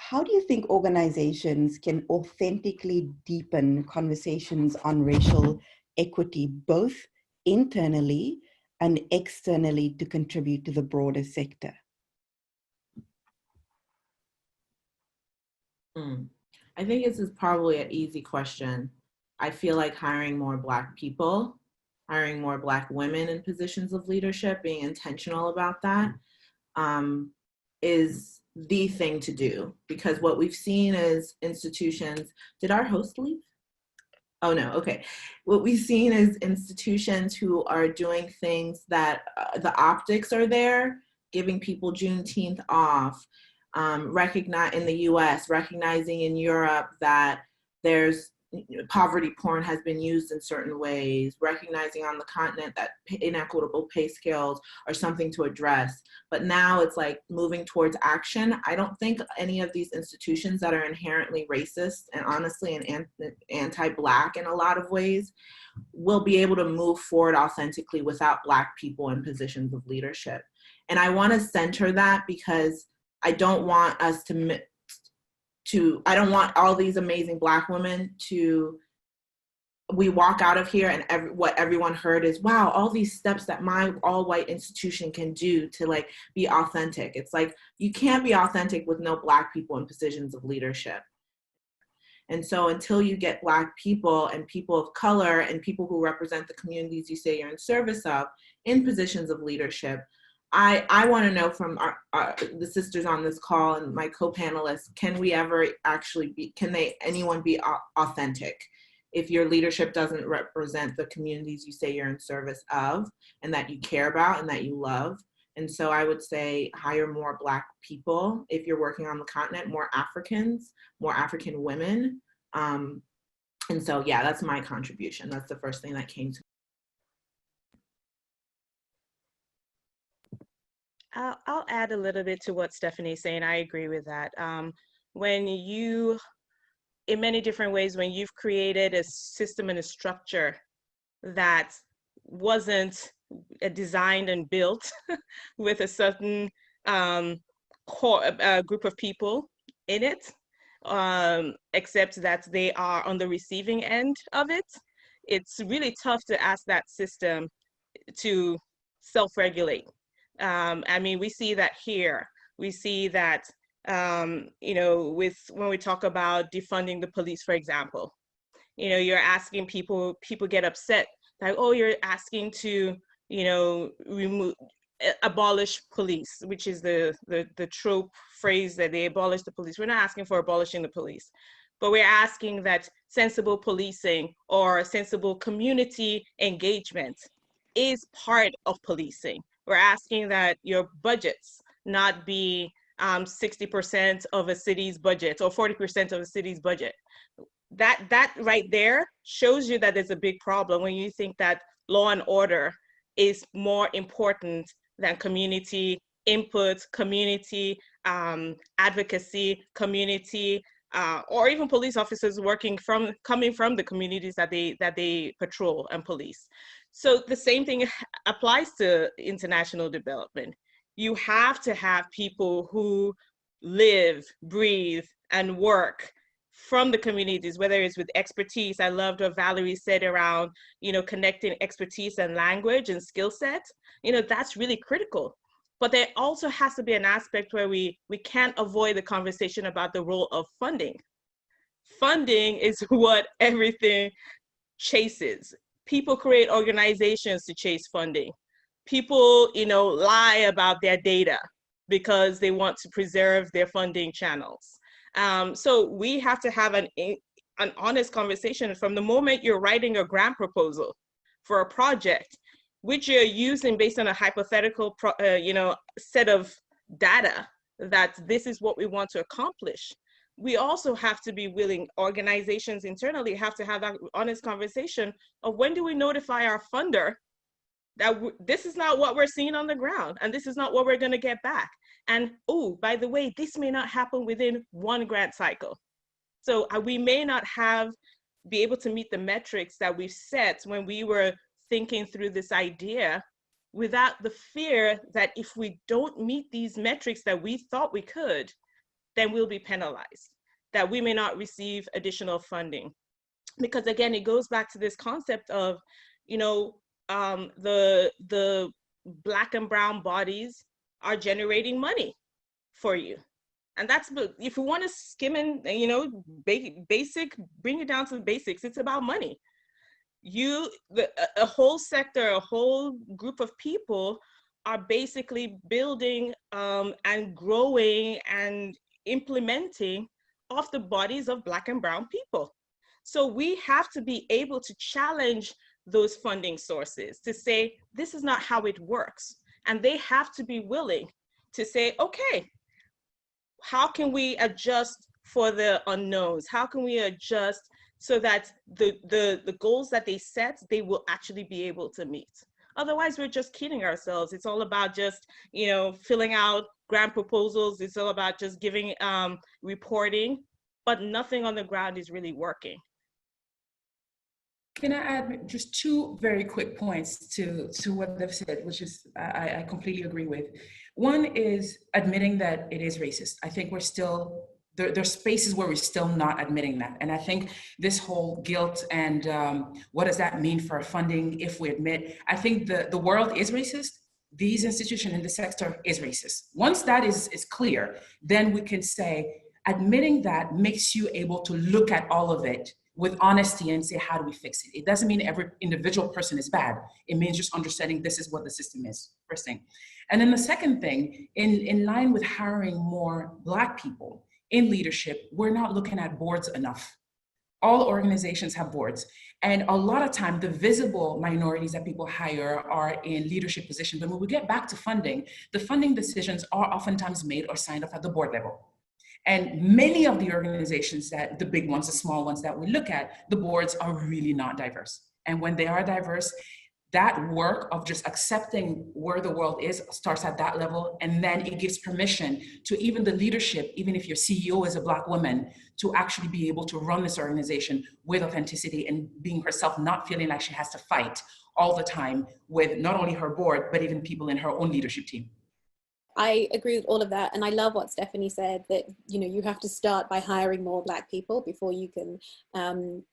how do you think organizations can authentically deepen conversations on racial equity, both internally and externally, to contribute to the broader sector? I think this is probably an easy question. I feel like hiring more Black people, hiring more Black women in positions of leadership, being intentional about that, is the thing to do. Because what we've seen is institutions, did our host leave? Oh no, okay. What we've seen is institutions who are doing things that the optics are there, giving people Juneteenth off, recognize in the US, recognizing in Europe that there's poverty porn has been used in certain ways, recognizing on the continent that inequitable pay scales are something to address. But now it's like moving towards action. I don't think any of these institutions that are inherently racist and honestly and anti-Black in a lot of ways will be able to move forward authentically without Black people in positions of leadership. And I want to center that because I don't want us I don't want all these amazing Black women we walk out of here and what everyone heard is, wow, all these steps that my all-white institution can do to like be authentic. It's like, you can't be authentic with no Black people in positions of leadership. And so until you get Black people and people of color and people who represent the communities you say you're in service of in positions of leadership, I want to know from the sisters on this call and my co-panelists, can we ever actually anyone be authentic if your leadership doesn't represent the communities you say you're in service of and that you care about and that you love? And so I would say hire more Black people if you're working on the continent, more Africans, more African women. And so, yeah, that's my contribution. That's the first thing that came to me. I'll add a little bit to what Stephanie's saying. I agree with that. When you, in many different ways, when you've created a system and a structure that wasn't designed and built with a certain core group of people in it, except that they are on the receiving end of it, it's really tough to ask that system to self-regulate. I mean, we see that here. We see that, you know, when we talk about defunding the police, for example, you know, you're asking people get upset, like, oh, you're asking to, you know, abolish police, which is the trope phrase that they abolish the police. We're not asking for abolishing the police, but we're asking that sensible policing or sensible community engagement is part of policing. We're asking that your budgets not be 60% of a city's budget or 40% of a city's budget. That right there shows you that there's a big problem when you think that law and order is more important than community input, community advocacy, community, or even police officers coming from the communities that they patrol and police. So the same thing applies to international development. You have to have people who live, breathe, and work from the communities, whether it's with expertise. I loved what Valerie said around, you know, connecting expertise and language and skill set. You know, that's really critical. But there also has to be an aspect where we can't avoid the conversation about the role of funding. Funding is what everything chases. People create organizations to chase funding. People, you know, lie about their data because they want to preserve their funding channels. So we have to have an honest conversation from the moment you're writing a grant proposal for a project, which you're using based on a hypothetical, you know, set of data that this is what we want to accomplish. We also have to be willing, organizations internally have to have that honest conversation of when do we notify our funder that this is not what we're seeing on the ground and this is not what we're going to get back. And oh, by the way, this may not happen within one grant cycle. So we may not be able to meet the metrics that we've set when we were thinking through this idea, without the fear that if we don't meet these metrics that we thought we could, then we'll be penalized, that we may not receive additional funding. Because again, it goes back to this concept of, you know, the Black and brown bodies are generating money for you. And that's, if we want to skim in, you know, basic, bring it down to the basics, it's about money. A whole sector, a whole group of people are basically building and growing and implementing off the bodies of Black and brown people. So we have to be able to challenge those funding sources to say, this is not how it works. And they have to be willing to say, okay, how can we adjust for the unknowns? How can we adjust so that the goals that they set, they will actually be able to meet? Otherwise, we're just kidding ourselves. It's all about just, you know, filling out grant proposals. It's all about just giving reporting, but nothing on the ground is really working. Can I add just two very quick points to what they've said, which is I completely agree with. One is admitting that it is racist. I think we're still, there's spaces where we're still not admitting that. And I think this whole guilt and what does that mean for funding if we admit, I think the world is racist. These institutions in the sector is racist. Once that is clear, then we can say, admitting that makes you able to look at all of it with honesty and say, how do we fix it? It doesn't mean every individual person is bad. It means just understanding this is what the system is, first thing. And then the second thing, in line with hiring more Black people in leadership, we're not looking at boards enough. All organizations have boards. And a lot of time, the visible minorities that people hire are in leadership positions. But when we get back to funding, the funding decisions are oftentimes made or signed off at the board level. And many of the organizations that, the big ones, the small ones that we look at, the boards are really not diverse. And when they are diverse, that work of just accepting where the world is starts at that level. And then it gives permission to even the leadership, even if your CEO is a Black woman, to actually be able to run this organization with authenticity and being herself, not feeling like she has to fight all the time with not only her board, but even people in her own leadership team. I agree with all of that. And I love what Stephanie said, that, you know, you have to start by hiring more Black people before you can, and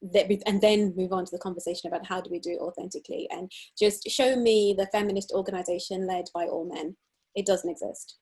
then move on to the conversation about how do we do it authentically. And just show me the feminist organization led by all men. It doesn't exist.